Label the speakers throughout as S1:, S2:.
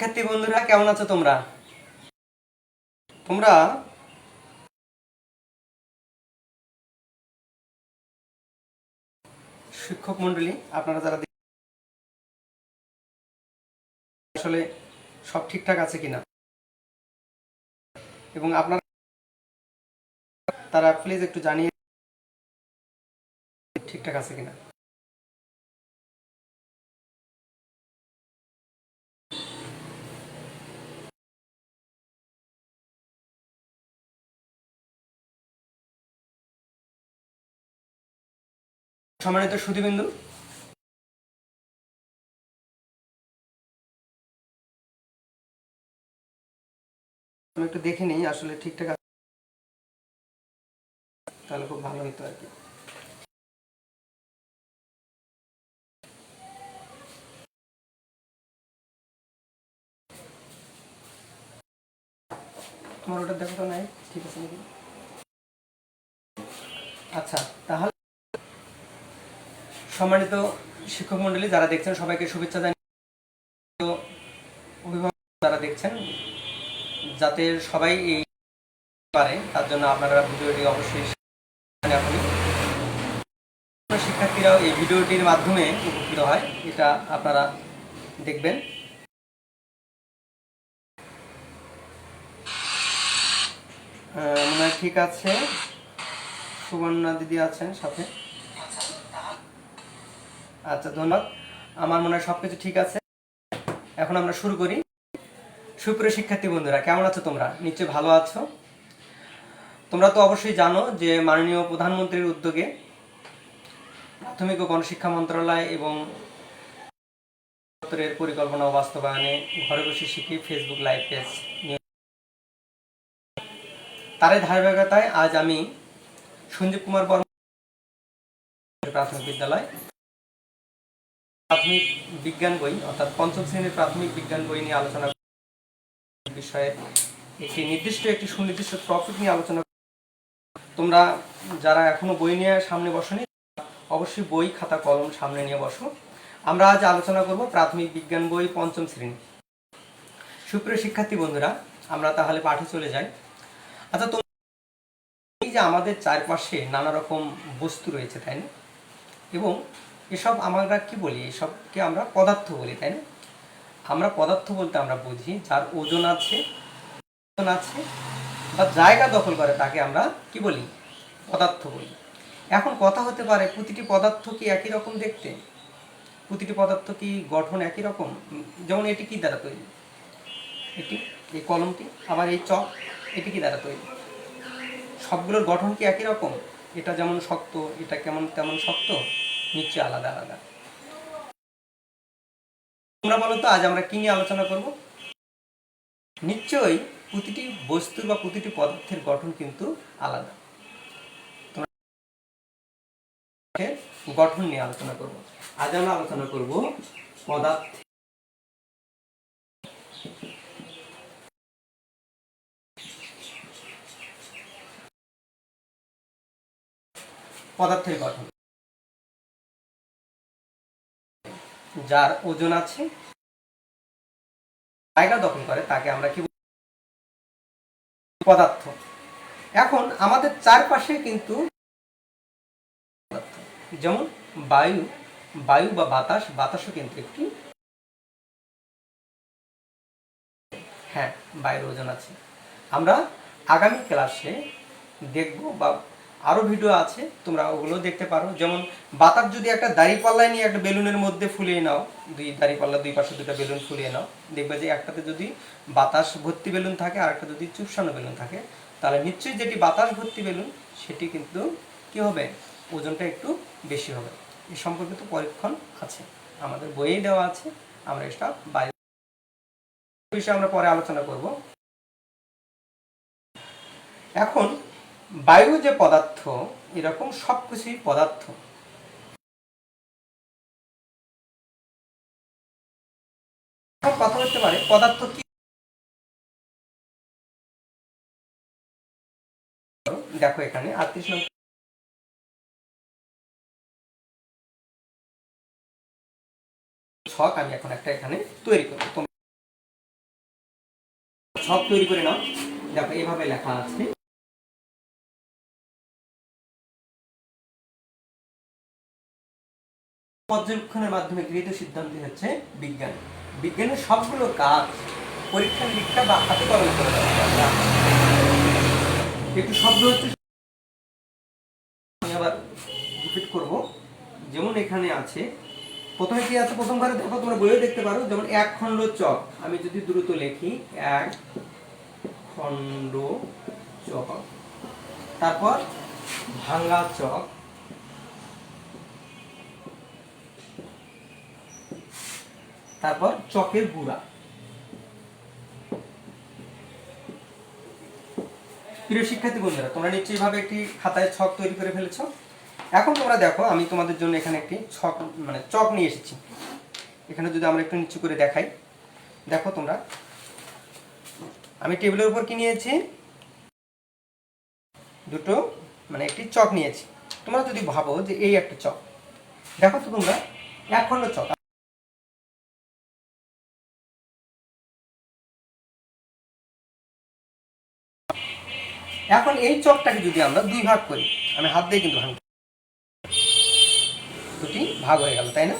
S1: শিক্ষার্থী বন্ধুরা কেমন আছো তোমরা? তোমরা শিক্ষক মন্ডলী আপনারা যারা আসলে সব ঠিকঠাক আছে কিনা এবং আপনারা তারা প্লিজ একটু জানিয়ে ঠিকঠাক আছে কিনা। সম্মানিত সুধীবৃন্দু, আমি একটু দেখে নিই আসলে ঠিকঠাক আছে, তাহলে খুব ভালো হতো আর কি। তোমার ওটা দেখো তো নাই ঠিক আছে নাকি? আচ্ছা, তাহলে সম্মানিত শিক্ষক মন্ডলী যারা দেখছেন সবাইকে শুভেচ্ছা জানাই। অভিভাবক যারা দেখছেন যাতে সবাই এই পারে তার জন্য আপনারা ভিডিওটি অবশ্যই শিক্ষার্থীরাও এই ভিডিওটির মাধ্যমে উপকৃত হয়, এটা আপনারা দেখবেন। মনে হয় ঠিক আছে, সুবর্ণা দিদি আছেন সাথে। আচ্ছা, ধন্যবাদ। আমার মনে হয় সবকিছু ঠিক আছে, এখন আমরা শুরু করি। সুপ্রিয় শিক্ষার্থী বন্ধুরা কেমন আছো তোমরা? নিশ্চয়ই ভালো আছো। তোমরা তো অবশ্যই জানো যে মাননীয় প্রধানমন্ত্রীর উদ্যোগে প্রাথমিক ও গণশিক্ষা মন্ত্রণালয় এবং পরিকল্পনা ও বাস্তবায়নে ঘরে বসে শিখি ফেসবুক লাইভ পেজ নিয়ে, তারই ধারাবাহিকতায় আজ আমি সঞ্জীব কুমার বর্মা প্রাথমিক বিদ্যালয় প্রাথমিক বিজ্ঞান বই অর্থাৎ পঞ্চম শ্রেণীর প্রাথমিক বিজ্ঞান বই নিয়ে আলোচনা বিষয়ে একটি সুনির্দিষ্ট টপিক নিয়ে আলোচনা। তোমরা যারা এখনো বই নিয়ে সামনে বসনি অবশ্যই বই খাতা কলম সামনে নিয়ে বসো। আমরা আজ আলোচনা করব প্রাথমিক বিজ্ঞান বই পঞ্চম শ্রেণী। সুপ্রিয় শিক্ষার্থী বন্ধুরা, আমরা তাহলে পাঠে চলে যাই। আচ্ছা, এই যে আমাদের চারপাশে নানা রকম বস্তু রয়েছে, তাই না? এবং এসব আমরা কি বলি? এসবকে আমরা পদার্থ বলি, তাই না? আমরা পদার্থ বলতে আমরা বুঝি যার ওজন আছে বা জায়গা দখল করে তাকে আমরা কি বলি? পদার্থ বলি। এখন কথা হতে পারে প্রতিটি পদার্থ কি একই রকম দেখতে? প্রতিটি পদার্থ কি গঠন একই রকম? যেমন এটি কি দ্বারা তৈরি? এটি, এই কলমটি, আবার এই চক, এটি কি দ্বারা তৈরি? সবগুলোর গঠন কি একই রকম? এটা যেমন শক্ত, এটা কেমন তেমন শক্ত? নিশ্চয়ই আলাদা আলাদা। তোমরা বলো তো আজ আমরা কি নিয়ে আলোচনা করব? নিশ্চয়ই প্রতিটি বস্তুর বা প্রতিটি পদার্থের গঠন কিন্তু আলাদা। গঠন নিয়ে আলোচনা করব। আজ আমরা আলোচনা করব পদার্থের গঠন। যার ওজন আছে, জায়গা দখল করে তাকে আমরা কি বলি? পদার্থ। এখন আমাদের চারপাশে কিন্তু যেমন বায়ু বা বাতাসও কিন্তু একটি, হ্যাঁ, বায়ুর ওজন আছে। আমরা আগামী ক্লাসে দেখব বা আরও ভিডিও আছে, তোমরা ওগুলো দেখতে পারো। যেমন বাতাস যদি একটা দাঁড়িপাল্লায় নিয়ে একটা বেলুনের মধ্যে ফুলিয়ে নাও, দুই পাশে দুটো বেলুন ফুলিয়ে নাও, দেখবে যে একটাতে যদি বাতাস ভর্তি বেলুন থাকে আর একটা যদি চুপসানো বেলুন থাকে, তাহলে নিশ্চয়ই যেটি বাতাস ভর্তি বেলুন সেটি কিন্তু কি হবে? ওজনটা একটু বেশি হবে। এই সম্পর্কিত পরীক্ষণ আছে, আমাদের বইয়ে দেওয়া আছে। আমরা এটা বায়ু বিষয়ে আমরা পরে আলোচনা করব। এখন বায়ু যে পদার্থ, এরকম সবকিছুই পদার্থ। কথা বলতে পারে পদার্থ কি? দেখো এখানে 38 নম্বর ছক আমি এখন একটা এখানে তৈরি করব। ছক তৈরি করে নাও। দেখো এভাবে লেখা আছে, পর্যবেক্ষণের মাধ্যমে গৃহীত সিদ্ধান্ত হচ্ছে বিজ্ঞান। বিজ্ঞানের সবগুলো কাজ পরীক্ষা নিরীক্ষা বা হাতে কলমে করে দেওয়া। একটু শব্দ হচ্ছে, আমি আবার রিপিট করব। যেমন এখানে আছে, প্রথমে কি আছে, প্রথম ঘরে দেখো, তোমরা বইও দেখতে পারো, যেমন এক খণ্ড চক। আমি যদি দ্রুত লিখি, এক খণ্ড চক, তারপর ভাঙা চক, তারপর চকের গুঁড়া। প্রিয় শিক্ষার্থী বন্ধুরা, তোমরা নিশ্চয়ই ভাবে একটি খাতায় ছক তৈরি করে ফেলেছো। এখন তোমরা দেখো, আমি তোমাদের জন্য এখানে একটি ছক মানে চক নিয়ে এসেছি। এখানে যদি আমরা একটু নিচু করে দেখাই, দেখো তোমরা, আমি টেবিলের উপর কি নিয়েছি, দুটো মানে একটি চক নিয়েছি। তোমরা যদি ভাবো যে এই একটা চক, দেখো তো তোমরা, এক খণ্ড চক। এখন এই চকটাকে যদি আমরা দুই ভাগ করি, আমি হাত দিয়ে কিন্তু ভাঙি, দুটি ভাগ হয়ে গেল, তাই না?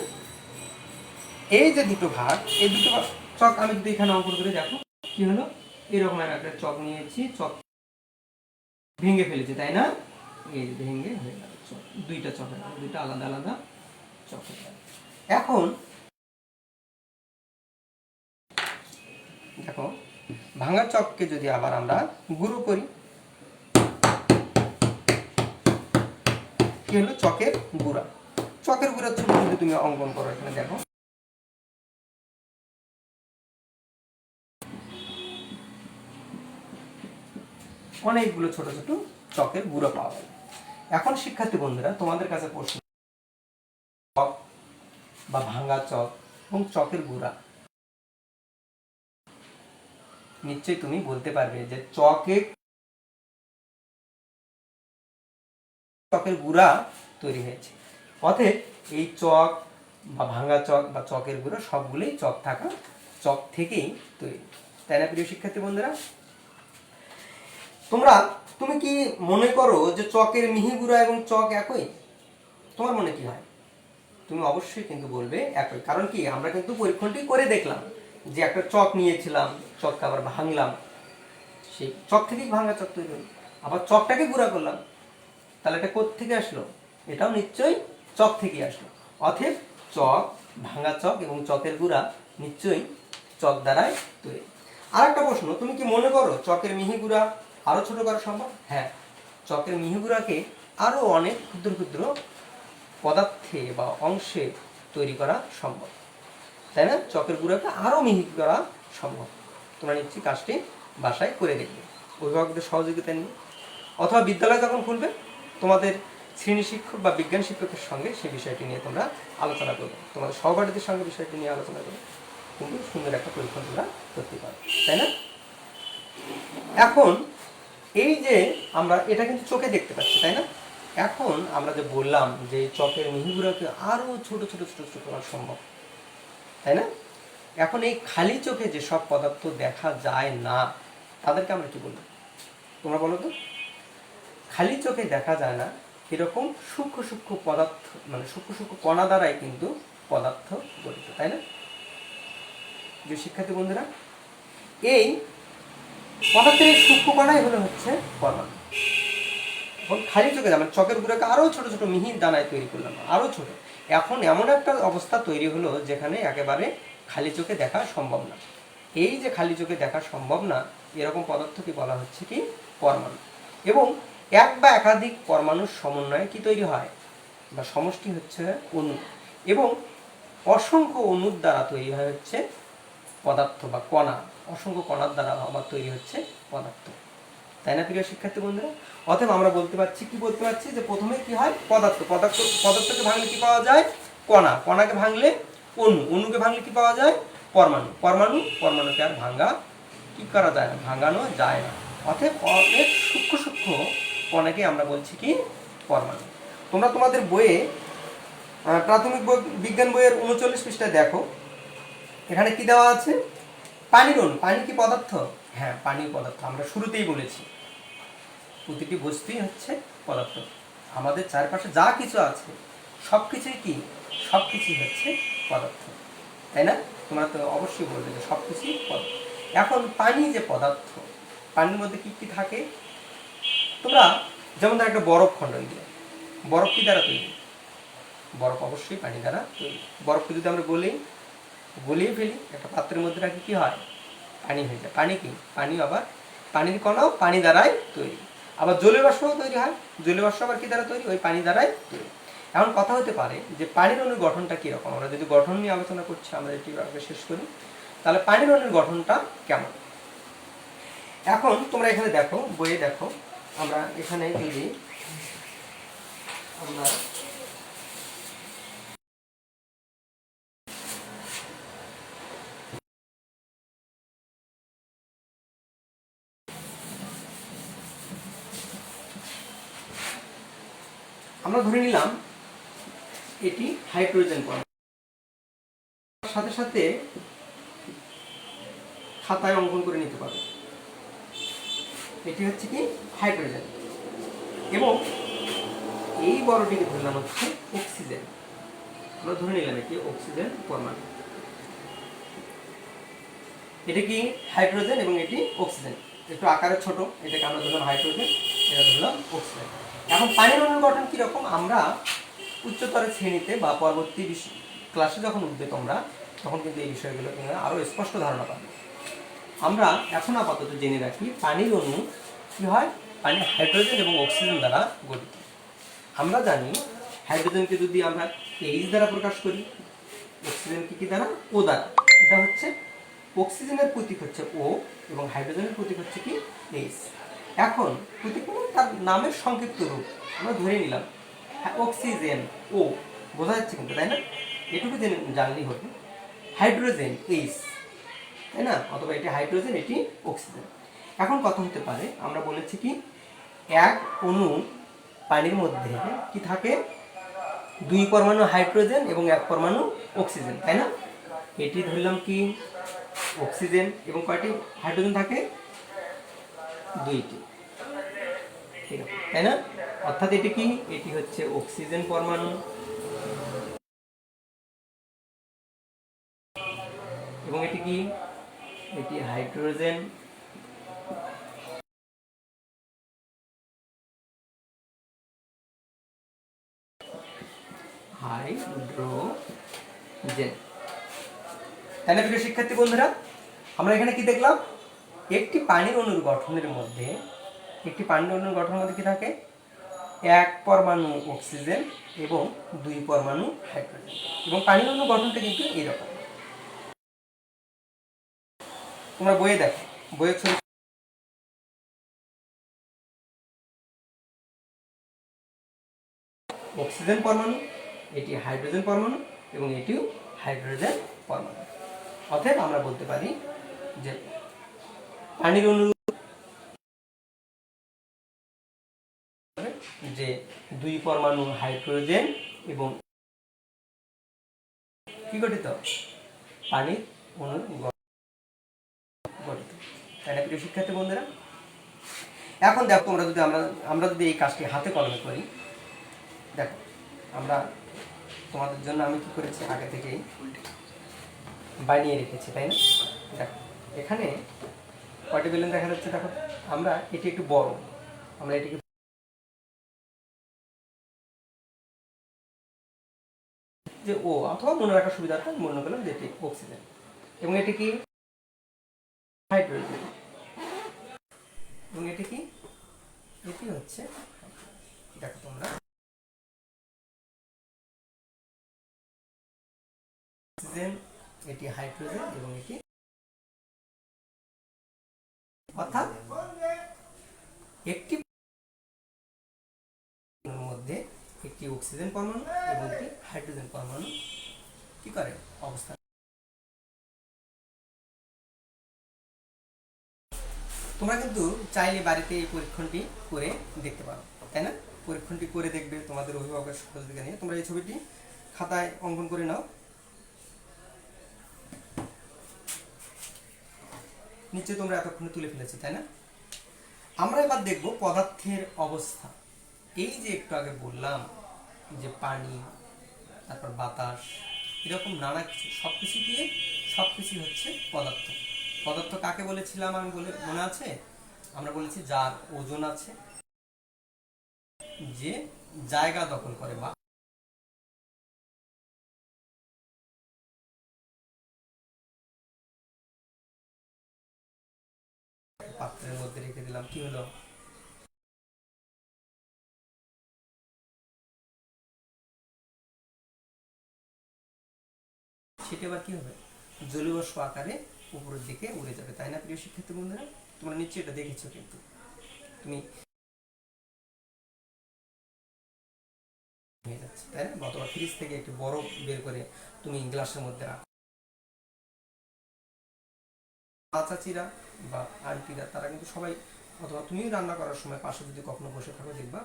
S1: এই যে দুটো ভাগ, এই দুটো চক আমি যদি এখানে অঙ্কন করে, দেখো কি হলো, এরকম একটা চক নিয়েছি, চক ভেঙে ফেলেছি, তাই না? এই যে ভেঙে হয়ে গেল চক, দুইটা চক হয়ে গেল, দুইটা আলাদা আলাদা চক হয়ে গেল। এখন দেখো, ভাঙা চককে যদি আবার আমরা গুঁড়ো করি, কি হলো, চকের গুঁড়া। চকের গুঁড়া ছবি যদি তুমি অঙ্কন করো, এখানে দেখো, অনেকগুলো ছোট ছোট চকের গুঁড়ো পাওয়া গেল। এখন শিক্ষার্থী বন্ধুরা, তোমাদের কাছে প্রশ্ন, চক বা ভাঙা চক এবং চকের গুঁড়া, নিশ্চয়ই তুমি বলতে পারবে যে চকের গুঁড়া তৈরি হয়েছে। অতএব এই চক বা ভাঙা চক বা চকের গুঁড়া সবগুলোই চক থাকা, চক থেকেই তৈরি, তাই না প্রিয় শিক্ষার্থী বন্ধুরা? তুমি কি মনে করো যে চকের মিহি গুঁড়া এবং চক একই? তোমার মনে কি হয়? তুমি অবশ্যই কিন্তু বলবে একই। কারণ কি, আমরা কিন্তু পরীক্ষণটি করে দেখলাম যে একটা চক নিয়েছিলাম, চককে আবার ভাঙলাম, সেই চক থেকেই ভাঙা চক তৈরি হলো। আবার চকটাকে গুঁড়া করলাম, তাহলে এটা কোত্থেকে আসলো? এটাও নিশ্চয়ই চক থেকেই আসলো। অতএব চক, ভাঙা চক এবং চকের গুঁড়া নিশ্চয়ই চক দ্বারাই তৈরি। আর একটা প্রশ্ন, তুমি কি মনে করো চকের মিহি গুঁড়া আরো ছোট করা সম্ভব? হ্যাঁ, চকের মিহি গুঁড়াকে আরো অনেক ক্ষুদ্র ক্ষুদ্র পদার্থে বা অংশে তৈরি করা সম্ভব, তাই না? চকের গুঁড়াকে আরো মিহি করা সম্ভব। তোমরা নিশ্চয়ই কাজটি বাসায় করে দেখবে, অভিভাবকদের সহযোগিতা নিয়ে, অথবা বিদ্যালয় যখন খুলবে, তোমাদের শ্রেণী শিক্ষক বা বিজ্ঞান শিক্ষকের সঙ্গে সেই বিষয়টি নিয়ে তোমরা আলোচনা করবে, তোমাদের সহপাঠীদের সঙ্গে বিষয়টি নিয়ে আলোচনা করবে, কিন্তু সুন্দর একটা পরীক্ষা তোমরা করতে পারো, তাই না? এখন এই যে আমরা এটা কিন্তু চোখে দেখতে পাচ্ছি, তাই না? এখন আমরা যে বললাম যে চকের মিহিগুলোকে আরো ছোট ছোট ছোট ছোট করা সম্ভব, তাই না? এখন এই খালি চোখে যে সব পদার্থ দেখা যায় না, তাদেরকে আমরা কি বলবো? তোমরা বলো তো। খালি চোখে দেখা যায় না এরকম সূক্ষ্ম সূক্ষ্ম পদার্থ, মানে সূক্ষ্ম সূক্ষ্ম কণা দ্বারাই কিন্তু পদার্থ গঠিত, তাই না? যে শিক্ষার্থী বন্ধুরা, এই পদার্থের এই সূক্ষ্ম কণাই হচ্ছে পরমাণু। এখন খালি চোখে, যেমন চকের গুঁড়োকে আরো ছোট ছোট মিহি দানায় তৈরি করলাম, আরো ছোট। এখন এমন একটা অবস্থা তৈরি হলো যেখানে একেবারে খালি চোখে দেখা সম্ভব না। এই যে খালি চোখে দেখা সম্ভব না, এরকম পদার্থকে বলা হচ্ছে কি, পরমাণু। এবং এক বা একাধিক পরমাণুর সমন্বয়ে কি তৈরি হয়, বা সমষ্টি হচ্ছে অণু, এবং অসংখ্য অণুর দ্বারা তৈরি হয় হচ্ছে পদার্থ বা কণা। অসংখ্য কণার দ্বারা আবার তৈরি হচ্ছে পদার্থ, তাই না প্রিয় শিক্ষার্থী বন্ধুরা? অতএব আমরা বলতে পারছি, কি বলতে পারছি, যে প্রথমে কি হয়, পদার্থকে ভাঙলে কি পাওয়া যায়, কণা, কণাকে ভাঙলে অণু, অণুকে ভাঙলে কি পাওয়া যায়, পরমাণু, পরমাণুকে আর কি করা যায় না, ভাঙানো যায় না। অতএব অনেক সূক্ষ্ম সূক্ষ্ম কণাকে আমরা বলছি কি, পরমাণু। তোমরা তোমাদের বইয়ে প্রাথমিক বিজ্ঞান বইয়ের 39 পৃষ্ঠায় দেখো, এখানে কি দেওয়া আছে, পানির অণু। পানি কি পদার্থ? হ্যাঁ, পানি পদার্থ। আমরা শুরুতেই বলেছি প্রতিটি বস্তুই হচ্ছে পদার্থ। আমাদের চারপাশে যা কিছু আছে সব কিছুই কি, সব কিছুই হচ্ছে পদার্থ, তাই না? তোমরা তো অবশ্যই বলবে যে সব কিছুই পদার্থ। এখন পানি যে পদার্থ, পানির মধ্যে কি কি থাকে? তোমরা যেমন ধর একটা বরফ খণ্ডন দিলে, বরফ কি দ্বারা তৈরি? বরফ অবশ্যই পানি দ্বারা তৈরি। বরফকে যদি আমরা গলিয়ে ফেলি, একটা পাত্রের মধ্যে রাখি, কি হয়? পানি হয়ে যায়। পানি কি? পানি আবার পানির কণাও পানি দ্বারাই তৈরি। আবার জলীয় বাষ্পও তৈরি হয়। জলীয় বাষ্প আবার কি দ্বারা তৈরি? ওই পানি দ্বারাই তৈরি। এখন কথা হতে পারে যে পানির অণুর গঠনটা কীরকম? আমরা যদি গঠন নিয়ে আলোচনা করছি, আমরা এটি আগে শেষ করি, তাহলে পানির অণুর গঠনটা কেমন? এখন তোমরা এখানে দেখো, বইয়ে দেখো, আমরা এখানে যদি আমরা ধরে নিলাম এটি হাইড্রোজেন পরমাণু, সাথে সাথে খাতায় অঙ্কন করে নিতে পারো। এটি হচ্ছে কি হাইড্রোজেন, এবং এই বড়টিকে ধরলাম হচ্ছে অক্সিজেন। আমরা ধরে নিলাম এটি অক্সিজেন পরমাণু। এটা কি হাইড্রোজেন এবং এটি অক্সিজেন, একটু আকারে ছোট, এটাকে আমরা ধরলাম হাইড্রোজেন, এটা ধরলাম অক্সিজেন। এখন পানির অণুর গঠন কিরকম? আমরা উচ্চতর শ্রেণীতে বা পরবর্তী ক্লাসে যখন উঠবে তোমরা, তখন কিন্তু এই বিষয়গুলো তোমরা আরও স্পষ্ট ধারণা পাবে। আমরা এখন আপাতত জেনে রাখি পানির অণু কি হয়। পানি হাইড্রোজেন এবং অক্সিজেন দ্বারা গঠিত। আমরা জানি হাইড্রোজেনকে যদি আমরা এইচ দ্বারা প্রকাশ করি, অক্সিজেনকে কি দ্বারা? ও দ্বারা। এটা হচ্ছে অক্সিজেনের প্রতীক হচ্ছে ও, এবং হাইড্রোজেনের প্রতীক হচ্ছে কি? এইচ। এখন প্রতীক মানে তার নামের সংক্ষিপ্ত রূপ আমরা ধরে নিলাম অক্সিজেন, ও বোঝা যাচ্ছে কিন্তু, তাই না? এটুকু জানলেই হবে। হাইড্রোজেন এইচ, তাই না? অথবা এটি হাইড্রোজেন, এটি অক্সিজেন। এখন কথা হতে পারে, আমরা বলেছি কি এক অণু পানির মধ্যে কি থাকে? 2 পরমাণু হাইড্রোজেন এবং 1 পরমাণু অক্সিজেন, তাই না? এটি ধরলাম কি অক্সিজেন, এবং কয়টি হাইড্রোজেন থাকে? 2টি, তাই না? অর্থাৎ এটি কি? এটি হচ্ছে অক্সিজেন পরমাণু, এবং এটি কি? এটি হাইড্রোজেন, তাই না প্রিয় শিক্ষার্থী বন্ধুরা? আমরা এখানে কি দেখলাম? একটি পানির অণুর গঠনের মধ্যে কি থাকে? 1 পরমাণু অক্সিজেন এবং 2 পরমাণু হাইড্রোজেন। এবং পানির অণুর গঠনটা কিন্তু এরকম। তোমরা বইয়ে দেখো, বইয়ের ছবি অক্সিজেন পরমাণু, এটি হাইড্রোজেন পরমাণু, এবং এটিও হাইড্রোজেন পরমাণু। অতএব আমরা বলতে পারি যে পানির অণু যে 2 পরমাণু হাইড্রোজেন এবং কি গঠিত? পানির অণু গঠিত, তাই না প্রিয় শিক্ষার্থী বন্ধুরা? এখন দেখো, আমরা যদি এই কাজটি হাতে কলমে করি, দেখো আমরা তোমাদের জন্য আমি কি করেছি, আগে থেকেই বানিয়ে রেখেছি, তাই না? দেখো এখানে কয়টি বেলুন দেখা যাচ্ছে? দেখো, আমরা এটি একটু বড়, আমরা এটিকে যে ও, অথবা মনে রাখার সুবিধার্থে মনে করলাম যে এটি অক্সিজেন, এবং এটি কি হাইড্রোজেন, এবং এটি কি? এটি হচ্ছে, দেখো তোমরা, অক্সিজেন, এটি হাইড্রোজেন, এবং এটি, অর্থাৎ একটি মধ্যে একটি অক্সিজেন পরমাণু এবং একটি হাইড্রোজেন পরমাণু কি করে? অবস্থান। তোমরা কিন্তু চাইলে বাড়িতে এই পরীক্ষণটি করে দেখতে পারো, তাই না? পরীক্ষণটি করে দেখবে তোমাদের অভিভাবকের সহযোগিতা নিয়ে। তোমরা এই ছবিটি খাতায় অঙ্কন করে নাও। নিচে তোমরা এতক্ষণে তুলে ফেলেছি, তাই না? আমরা এবার দেখব পদার্থের অবস্থা। এই যে একটু আগে বললাম যে পানি, তারপর বাতাস, এরকম নানা কিছু, সবকিছু দিয়ে সবকিছু হচ্ছে পদার্থ। পদার্থ কাকে বলেছিলাম আমি মনে আছে? আমরা বলেছি যার ওজন আছে, যে জায়গা দখল করে বা পাত্রের মধ্যে রেখে দিলাম, কি হলো? সেটা এবার কি হবে? জলীয় বাষ্প আকারে উপরের দিকে উড়ে যাবে, তাই না প্রিয় শিক্ষার্থী বন্ধুরা? তোমরা নিশ্চয়ই এটা দেখেছো, কিন্তু তুমি হয়ে যাচ্ছে, তাই না? অথবা ফ্রিজ থেকে একটু বরফ বের করে তুমি গ্লাসের মধ্যে রাখো। চাচিরা বা আন্টিরা তারা কিন্তু সবাই, অথবা তুমিও রান্না করার সময় পাশে যদি কখনো বসে থাকো, দেখবা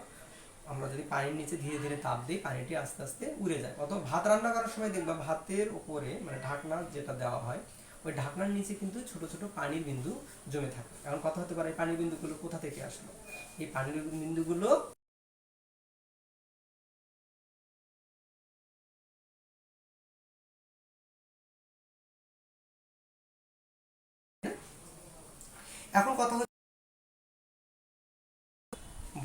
S1: আমরা যদি পানির নিচে ধীরে ধীরে তাপ দিই, পানিটি আস্তে আস্তে উড়ে যায়। অথবা ভাত রান্না করার সময় দেখবা ভাতের উপরে মানে ঢাকনা যেটা দেওয়া হয়, ওই ঢাকনার নিচে কিন্তু ছোট ছোট পানির বিন্দু জমে থাকে। এখন কথা হতে পারে পানির বিন্দুগুলো কোথা থেকে আসলো? এই পানির বিন্দুগুলো এখন কথা হচ্ছে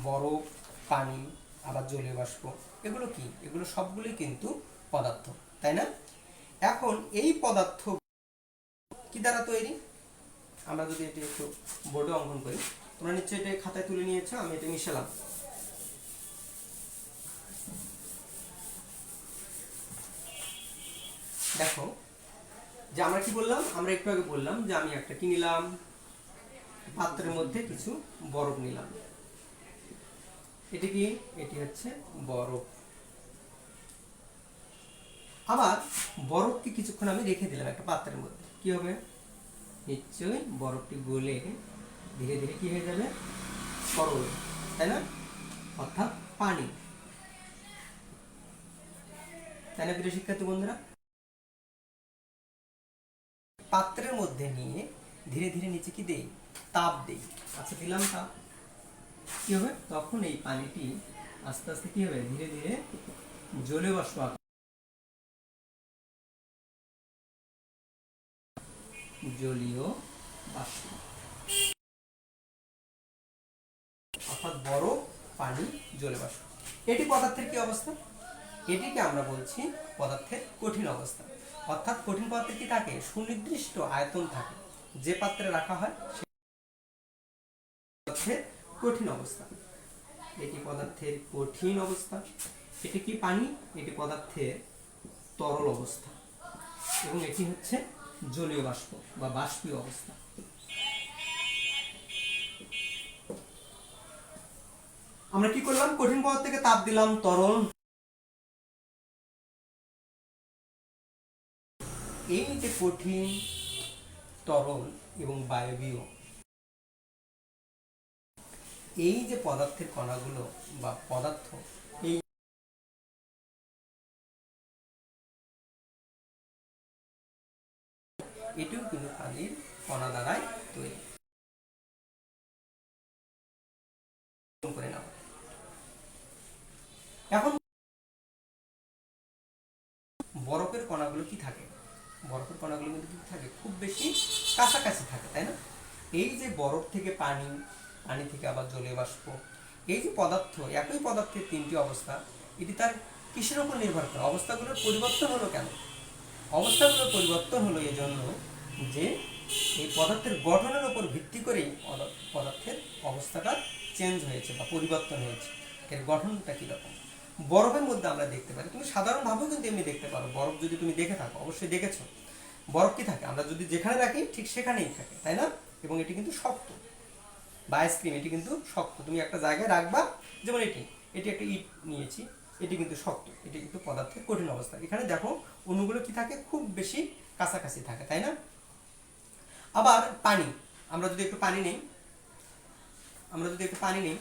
S1: বরফ, পানি, আবার জলীয় বাষ্প, এগুলো কি? এগুলো সবগুলোই কিন্তু পদার্থ, তাই না? এখন এই পদার্থ কি দ্বারা তৈরি? আমরা যদি এটি একটু বোর্ডে অঙ্কন করি, তোমরা নিশ্চয়ই এটা খাতায় তুলে নিয়েছো, আমি এটা মিশালাম। দেখো যে আমরা কি বললাম, আমরা একটু আগে বললাম যে আমি একটা কি নিলাম, পাত্রের মধ্যে কিছু বরফ নিলাম। এটি কি? এটি হচ্ছে বরফ। আবার বরফকে কিছুক্ষণ আমি রেখে দিলাম একটা পাত্রের মধ্যে, কি হবে? নিশ্চয়ই বরফটি গলে ধীরে ধীরে কি হয়ে যাবে? তরল, তাই না? অর্থাৎ পানি, তাই না প্রিয় শিক্ষার্থী বন্ধুরা? পাত্রের মধ্যে নিয়ে ধীরে ধীরে নিচে কি দেই? তাপ দেই। আচ্ছা দিলাম তাপ, কি হবে? তখন এই পানিটি আস্তে আস্তে কি হবে? ধীরে ধীরে জলীয় বাষ্প, জলীয় বাষ্প, অর্থাৎ বরফ, পানি, জলীয় বাষ্প। এটি পদার্থের কি অবস্থা? এটিকে আমরা বলছি পদার্থের কঠিন অবস্থা। অর্থাৎ কঠিন পদার্থে কি থাকে? সুনির্দিষ্ট আয়তন থাকে, যে পাত্রে রাখা হয় সেই পদার্থের কঠিন অবস্থা। এটি পদার্থের কঠিন অবস্থা। এটি কি পানি? এটি পদার্থের তরল অবস্থা, এবং এটি হচ্ছে জলীয় বাষ্প বা বাষ্পীয় অবস্থা। আমরা কি করলাম? কঠিন পদার্থ থেকে তাপ দিলাম, তরল। এই যে কঠিন, তরল এবং বায়বীয়, এই যে পদার্থের কণাগুলো বা পদার্থ, এই এটিও কিন্তু পানির কণা দ্বারাই তৈরি করে নাও। এখন বরফের কণাগুলো কি থাকে? বরফের কণাগুলো কিন্তু কি থাকে? খুব বেশি কাছাকাছি থাকে, তাই না? এই যে বরফ থেকে পানি, পানি থেকে আবার জলীয় বাষ্প, এই যে পদার্থ, একই পদার্থের তিনটি অবস্থা, এটি তার কিসের উপর নির্ভর করে? অবস্থাগুলোর পরিবর্তন হলো কেন? অবস্থাগুলোর পরিবর্তন হলো এজন্য যে এই পদার্থের গঠনের উপর ভিত্তি করেই পদার্থের অবস্থাটা চেঞ্জ হয়েছে বা পরিবর্তন হয়েছে। এর গঠনটা কীরকম? বরফের মধ্যে আমরা দেখতে পারি, তুমি সাধারণভাবেও কিন্তু এমনি দেখতে পারো, বরফ যদি তুমি দেখে থাকো, অবশ্যই দেখেছো, বরফ কি থাকে? আমরা যদি যেখানে রাখি ঠিক সেখানেই থাকে, তাই না? এবং এটি কিন্তু শক্ত, বা আইসক্রিম এটি কিন্তু শক্ত, তুমি একটা জায়গায় রাখবা, যেমন এটি, এটি একটা ইট নিয়েছি, এটি কিন্তু শক্ত, এটি কিন্তু পদার্থের কঠিন অবস্থা। এখানে দেখো অণুগুলো কি থাকে? খুব বেশি কাছাকাছি থাকে, তাই না? আবার পানি, আমরা যদি একটু পানি নেই, আমরা যদি একটু পানি নেই,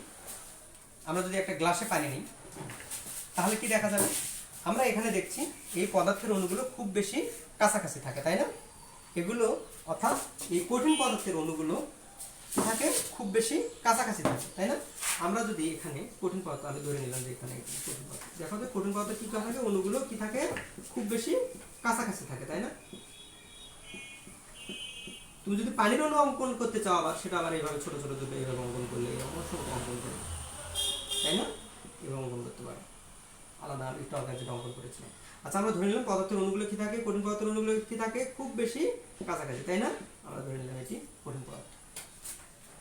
S1: আমরা যদি একটা গ্লাসে পানি নিই, তাহলে কি দেখা যাবে? আমরা এখানে দেখছি এই পদার্থের অণুগুলো খুব বেশি কাছাকাছি থাকে, তাই না? এগুলো অর্থাৎ এই কঠিন পদার্থের অণুগুলো থাকে খুব বেশি কাছাকাছি থাকে, তাই না? আমরা যদি এখানে কঠিন পদার্থ, আমি ধরে নিলাম যে এখানে কঠিন পদার্থ, দেখো যে কঠিন পদার্থ কি থাকে, অণুগুলো কি থাকে, খুব বেশি কাছাকাছি থাকে, তাই না? তুমি যদি পানির অণু অঙ্কন করতে চাও আবার সেটা আবার এইভাবে ছোট ছোট দুটো এইভাবে অঙ্কন করলে অবশ্যই অঙ্কন করবে, তাই না? এভাবে অঙ্কন করতে পারো, আলাদা একটু আগে যেটা অঙ্কন করেছিলাম। আচ্ছা, আমরা ধরে নিলাম পদার্থের অণুগুলো কি থাকে, কঠিন পদার্থের অণুগুলো কি থাকে, খুব বেশি কাছাকাছি, তাই না? আমরা ধরে নিলাম এটি কঠিন পদার্থ,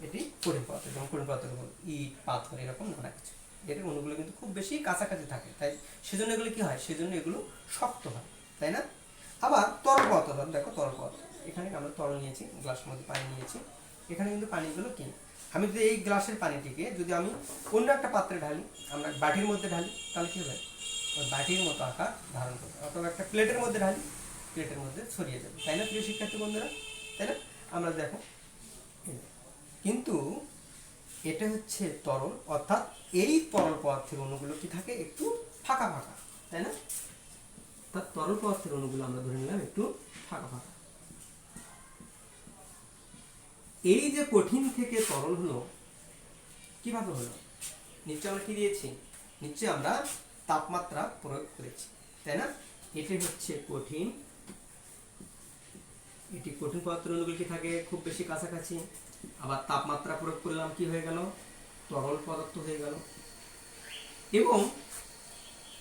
S1: এটি কঠিন পদার্থ, যেমন কঠিন পদার্থ ইট, পাথর, এরকম নানা কিছু, এর অণুগুলো কিন্তু খুব বেশি কাছাকাছি থাকে, তাই সেজন্য এগুলো কি হয়, সেজন্য এগুলো শক্ত হয়, তাই না? আবার তরল পদার্থ, দেখো তরল পদার্থ, এখানে আমরা তরল নিয়েছি, গ্লাসের মধ্যে পানি নিয়েছি, এখানে কিন্তু পানিগুলো কি, আমি যদি এই গ্লাসের পানিটিকে যদি আমি অন্য একটা পাত্রে ঢালি, আমরা বাটির মধ্যে ঢালি, তাহলে কি হবে, ওই বাটির মতো আকার ধারণ করবে, অথবা একটা প্লেটের মধ্যে ঢালি, প্লেটের মধ্যে ছড়িয়ে যাবে, তাই না প্রিয় শিক্ষার্থী বন্ধুরা? তাই না? আমরা দেখো, কিন্তু এটা হচ্ছে তরল, অর্থাৎ এই তরল পদার্থের অণুগুলো কি থাকে, একটু ফাঁকা ফাঁকা, তাই না? অর্থাৎ তরল পদার্থের অণুগুলো আমরা ধরে নিলাম একটু ফাঁকা ফাঁকা। এই যে কঠিন থেকে তরল হলো, কিভাবে হলো, নিচে আমরা কি দিয়েছি, নিচে আমরা তাপমাত্রা প্রয়োগ করেছি, তাই না? এটি হচ্ছে কঠিন, এটি কঠিন পদার্থের অণুগুলো কি থাকে খুব বেশি কাছাকাছি, আবার তাপমাত্রা প্রয়োগ করলাম, কি হয়ে গেল, তরল পদার্থ হয়ে গেল। এবং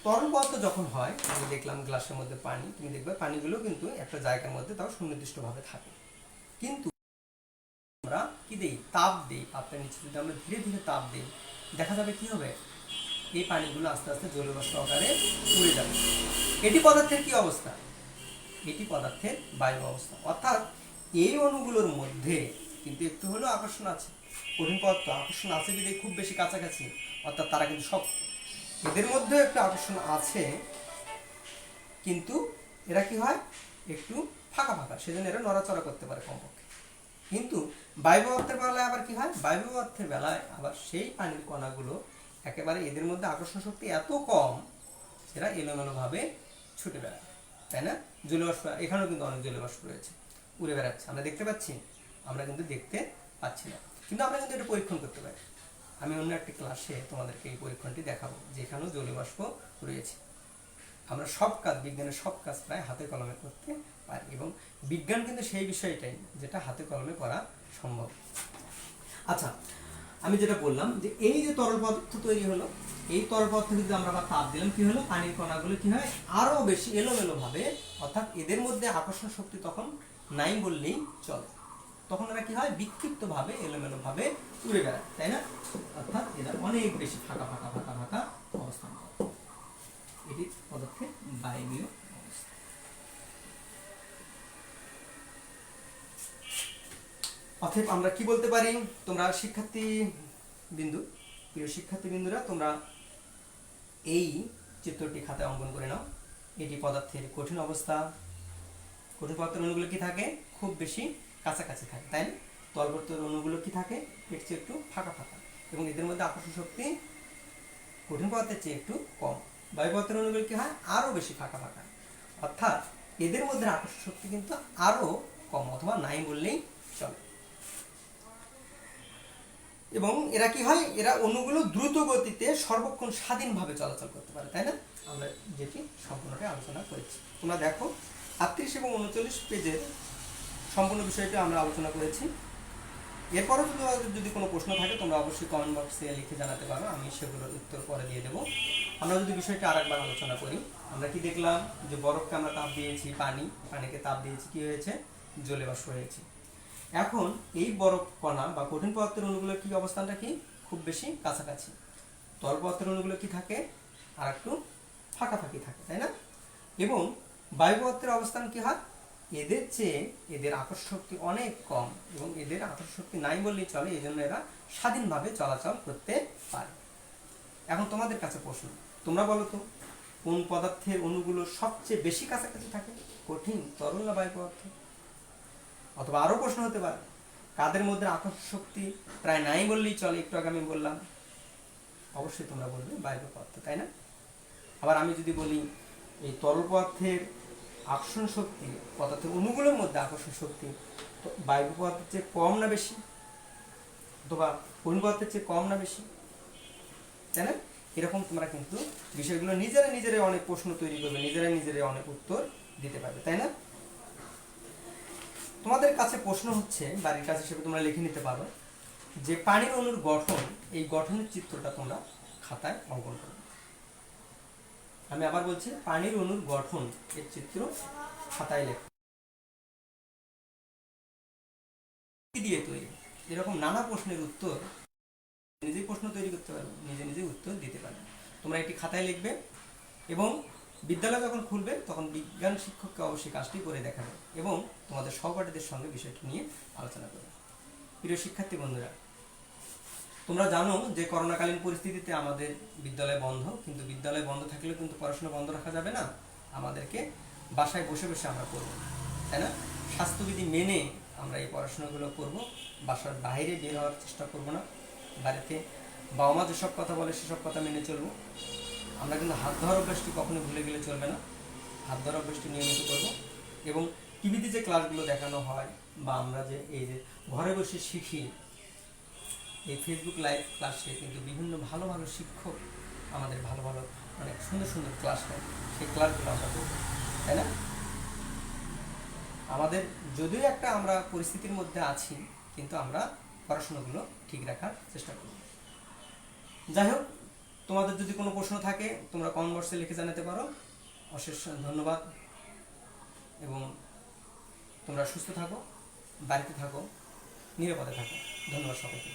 S1: তরল পদার্থ যখন হয়, আমি দেখলাম গ্লাসের মধ্যে পানি, তুমি দেখবে পানিগুলো কিন্তু একটা জায়গার মধ্যে তাও সুনির্দিষ্টভাবে থাকে, কিন্তু আমরা কি দেই, তাপ দিই, পাত্রের নিচে যদি আমরা ধীরে ধীরে তাপ দিই, দেখা যাবে কি হবে, এই পানিগুলো আস্তে আস্তে জলীয় বাষ্প আকারে উড়ে যাবে। এটি পদার্থের কি অবস্থা, এটি পদার্থের বায়ু অবস্থা, অর্থাৎ এই অণুগুলোর মধ্যে কিন্তু একটু হলেও আকর্ষণ আছে, কঠিন পদার্থ আকর্ষণ আছে বিধে খুব বেশি কাছাকাছি, অর্থাৎ তারা কিন্তু সব, এদের মধ্যে একটু আকর্ষণ আছে, কিন্তু এরা কি হয়, একটু ফাঁকা ফাঁকা, সেজন্য এরা নড়াচড়া করতে পারে কমপক্ষে। কিন্তু বায়ু পদার্থের বেলায় আবার কি হয়, বায়ু পদার্থের বেলায় আবার সেই পানির কণাগুলো একেবারে এদের মধ্যে আকর্ষণ শক্তি এত কম, এরা এলোমেলোভাবে ছুটে বেড়ায়, তাই না? জলীয়বাষ্প, এখানেও কিন্তু অনেক জলীয়বাষ্প রয়েছে, উড়ে বেড়াচ্ছে, আমরা দেখতে পাচ্ছি, আমরা কিন্তু দেখতে পাচ্ছি না, কিন্তু আমরা কিন্তু এটা পরীক্ষণ করতে পারি। আমি অন্য একটি ক্লাসে তোমাদেরকে এই পরীক্ষণটি দেখাবো, যেখানেও জলীয়বাষ্প রয়েছে। আমরা সব কাজ, বিজ্ঞানের সব কাজ প্রায় হাতে কলমে করতে পারি, এবং বিজ্ঞান কিন্তু সেই বিষয়টাই যেটা হাতে কলমে করা সম্ভব। আচ্ছা, আমি যেটা বললাম যে এই যে তরল পদার্থ তৈরি হলো, এই তরল পদার্থ যদি আমরা আবার তাপ দিলাম, কি হলো, পানির কণাগুলো কি হয়, আরো বেশি এলোমেলো ভাবে, অর্থাৎ এদের মধ্যে আকর্ষণ শক্তি তখন নাই বললেই চলে, তখন এরা কি হয়, বিক্ষিপ্ত ভাবে এলোমেলো ভাবে উড়ে বেড়ায়, তাই না? অর্থাৎ এরা অনেক বেশি ফাঁকা ফাঁকা ফাঁকা ফাঁকা অবস্থান করে, এটি পদার্থের বায়বীয় অবস্থা। অতএব আমরা কি বলতে পারি, তোমরা শিক্ষার্থী বিন্দু, প্রিয় শিক্ষার্থী বিন্দুরা, তোমরা এই চিত্রটি খাতায় অঙ্কন করে নাও। এটি পদার্থের কঠিন অবস্থা, কঠিন পদার্থের অণুগুলো কি থাকে, খুব বেশি কাছাকাছি থাকে, তাই না? তরল পদার্থের অণুগুলো কি থাকে, এর চেয়ে একটু ফাঁকা ফাঁকা, এবং এদের মধ্যে আকর্ষণ শক্তি কঠিন পদার্থের চেয়ে একটু কম। বায়ু পদার্থের অণুগুলো কি হয়, আরো বেশি ফাঁকা ফাঁকা, অর্থাৎ এদের মধ্যে আকর্ষণ শক্তি কিন্তু আরো কম, অথবা নাই বললেই চলে। এবং এরা কি হয়, এরা অণুগুলো দ্রুত গতিতে সর্বক্ষণ স্বাধীনভাবে চলাচল করতে পারে, তাই না? আমরা যেটি সম্পূর্ণটাই আলোচনা করেছি, তোমরা দেখো 38 এবং 39 পেজের সম্পূর্ণ বিষয়টি আমরা আলোচনা করেছি। এরপরও যদি কোনো প্রশ্ন থাকে তোমরা অবশ্যই কমেন্ট বক্সে লিখে জানাতে পারো, আমি সেগুলোর উত্তর পরে দিয়ে দেবো। আমরা যদি বিষয়টি আরেকবার আলোচনা করি, আমরা কি দেখলাম, যে বরফকে আমরা তাপ দিয়েছি, পানিকে তাপ দিয়েছি, কি হয়েছে, জলীয়বাষ্প হয়েছে। এখন এই বরফ কণা বা কঠিন পদার্থের অণুগুলোর কি অবস্থানটা কি, খুব বেশি কাছাকাছি, তরল পদার্থের অণুগুলো কি থাকে, আর একটু ফাঁকাফাঁকি থাকে, তাই না? এবং বায়ু পদার্থের অবস্থান কি হয়, এদের চেয়ে এদের আকর্ষণ শক্তি অনেক কম, এবং এদের আকর্ষণ শক্তি নাই বললেই চলে, এই জন্য এরা স্বাধীনভাবে চলাচল করতে পারে। এখন তোমাদের কাছে প্রশ্ন, তোমরা বলো তো, কোন পদার্থের অণুগুলো সবচেয়ে বেশি কাছাকাছি থাকে, কঠিন, তরল না বায়ু পদার্থ? অথবা আরো প্রশ্ন হতে পারে, কাদের মধ্যে আকর্ষণ শক্তি প্রায় নাই বললেই চলে, একটু আগে আমি বললাম, অবশ্যই তোমরা বলবে বায়ু পদার্থ, তাই না? আবার আমি যদি বলি এই তরল পদার্থের আকর্ষণ শক্তি পদার্থের অণুগুলোর মধ্যে আকর্ষণ শক্তি বায়ু পদার্থের চেয়ে কম না বেশি, অথবা কঠিন পদার্থের চেয়ে কম না বেশি, তাই না? এরকম তোমরা কিন্তু বিষয়গুলো নিজেরাই অনেক প্রশ্ন তৈরি করবে, নিজেরাই অনেক উত্তর দিতে পারবে, তাই না? তোমাদের কাছে প্রশ্ন হচ্ছে, বাড়ির কাজ হিসেবে তোমরা লিখে নিতে পারো যে পানির অণুর গঠন, এই গঠনের চিত্রটা তোমরা খাতায় অঙ্কন করবে। আমি আবার বলছি, পানির অণুর গঠন এর চিত্র খাতায় লেখো। কি দিয়ে তৈরি? এরকম নানা প্রশ্নের উত্তর নিজেই প্রশ্ন তৈরি করতে পারবে, নিজে উত্তর দিতে পারবে। তোমরা একটি খাতায় লিখবে এবং বিদ্যালয় যখন খুলবে তখন বিজ্ঞান শিক্ষককে অবশ্যই কাজটি করে দেখাবে এবং তোমাদের সহপাঠীদের সঙ্গে বিষয়টি নিয়ে আলোচনা করবে। প্রিয় শিক্ষার্থী বন্ধুরা, তোমরা জানো যে করোনাকালীন পরিস্থিতিতে আমাদের বিদ্যালয় বন্ধ, কিন্তু বিদ্যালয় বন্ধ থাকলেও কিন্তু পড়াশোনা বন্ধ রাখা যাবে না, আমাদেরকে বাসায় বসে বসে আমরা করবো, তাই না? স্বাস্থ্যবিধি মেনে আমরা এই পড়াশোনাগুলো করব, বাসার বাইরে বের হওয়ার চেষ্টা করব না, বাড়িতে বাবা মা যেসব কথা বলে সেসব কথা মেনে চলবো। আমরা কিন্তু হাত ধোয়ার অভ্যাসটি কখনো ভুলে গেলে চলবে না, হাত ধোয়ার অভ্যাসটি নিয়মিত করব। এবং টিভিতে যে ক্লাসগুলো দেখানো হয় বা আমরা যে এই যে ঘরে বসে শিখি, এই ফেসবুক লাইভ ক্লাসে কিন্তু বিভিন্ন ভালো ভালো শিক্ষক আমাদের ভালো অনেক সুন্দর ক্লাস নেয়, সেই ক্লাসগুলো আমরা করবো, তাই না? আমাদের যদিও একটা আমরা পরিস্থিতির মধ্যে আছি, কিন্তু আমরা পড়াশোনাগুলো ঠিক রাখার চেষ্টা করব। যাই হোক, তোমাদের যদি কোনো প্রশ্ন থাকে তোমরা কমেন্ট বক্সে লিখে জানাতে পারো। অশেষ ধন্যবাদ এবং তোমরা সুস্থ থাকো, বাড়িতে থাকো, নিরাপদে থাকো। ধন্যবাদ সকলকে।